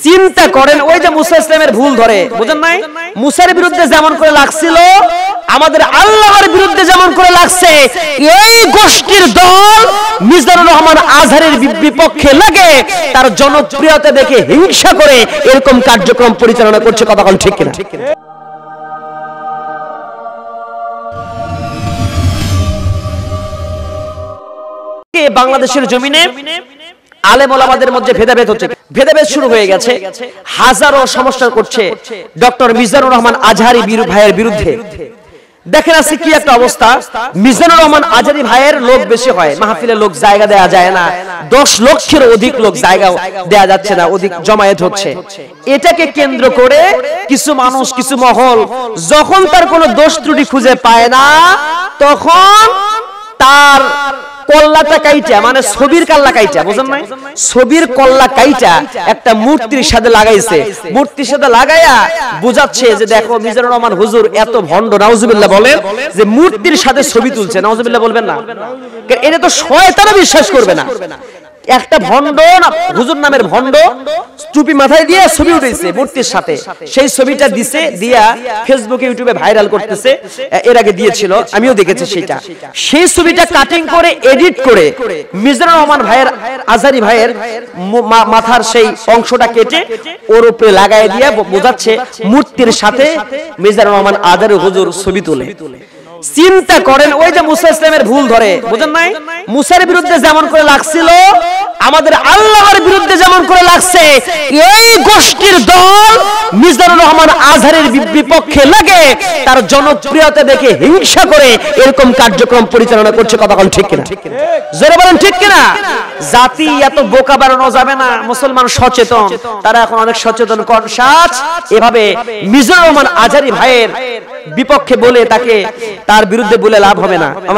চিন্তা করেন, ওই যে মুসা ইসলামের ভুল ধরে, বুঝেন নাই? মুসার বিরুদ্ধে যেমন করে লাগছিল, আমাদের আল্লাহর বিরুদ্ধে যেমন করে লাগছে, এই গোষ্ঠীর দল মিজানুর রহমান আজহারের বিপক্ষে লাগে তার জনপ্রিয়তা দেখে হিংসা করে এরকম কার্যক্রম পরিচালনা করছে। কথা বল ঠিক কিনা? বাংলাদেশের জমিনে আলেম ওলামাদের মধ্যে ভেদাভেদ হচ্ছে, ভেদাভেদ শুরু হয়ে গেছে, হাজারো সমস্যা করছে ডক্টর মিজানুর রহমান আজহারি ভাইয়ের বিরুদ্ধে। দেখেন আজকে কি একটা অবস্থা, মিজানুর রহমান আজহারি ভাইয়ের লোক বেশি হয়, মাহফিলে লোক জায়গা দেয়া যায় না, 10 লক্ষের অধিক লোক জায়গা দেয়া যাচ্ছে না, অধিক জমায়েত হচ্ছে। এটাকে কেন্দ্র করে কিছু মানুষ, কিছু মহল যখন তার কোনো দোষ ত্রুটি খুঁজে পায় না, তখন তার কল্লাটা কাইটা, মানে ছবির কাল্লা কাইটা, বুঝেন নাই? ছবির কল্লা কাইটা একটা মূর্তির সাথে লাগাইছে, মূর্তির সাথে লাগাইয়া বুঝাচ্ছে যে দেখো মিজানুর রহমান হুজুর এত ভণ্ড। নাউজুবিল্লাহ বলেন যে মূর্তির সাথে ছবি তুলছে, নাউজুবিল্লাহ বলবেন না? এটা তো শয়তানও বিশ্বাস করবে না। একটা ভণ্ড হুজুর নামের ভণ্ড টুপি মাথায় দিয়ে ছবি উঠেছে মূর্তির সাথে, সেই ছবিটা দিছে, দিয়া ফেসবুকে ইউটিউবে ভাইরাল করতেছে। এর আগে দিয়েছিল, আমিও দেখেছি সেটা। সেই ছবিটা কাটিং করে এডিট করে মিজানুর রহমান ভাইয়ের, আজহারি ভাইয়ের মাথার সেই অংশটা কেটে ওর উপরে লাগাই দিয়ে বোঝাচ্ছে মূর্তির সাথে মিজানুর রহমান আজহারি হুজুর ছবি তুলে। চিন্তা করেন, ওই যে মুসা ইসলামের ভুল ধরে, বুঝেন নাই? মুসার বিরুদ্ধে যেমন করে লাগছিল, আমাদের আল্লাহর বিরুদ্ধে যেমন করে লাগছে, এই গোষ্ঠীর দল মিজানুর রহমান আজহারের বিপক্ষে লাগে তার জনপ্রিয়তা দেখে হিংসা করে এরকম কার্যক্রম পরিচালনা করছে। কথা বল ঠিক কিনা? জোরে বলেন ঠিক কিনা? জাতি এত বোকা বানানো যাবে না, মুসলমান সচেতন, তারা এখন অনেক সচেতন কনসাস। এভাবে মিজানুর রহমান আজহারি ভাইয়ের বিপক্ষে বলে তাকে, তার বিরুদ্ধে বলে লাভ হবে না। আমার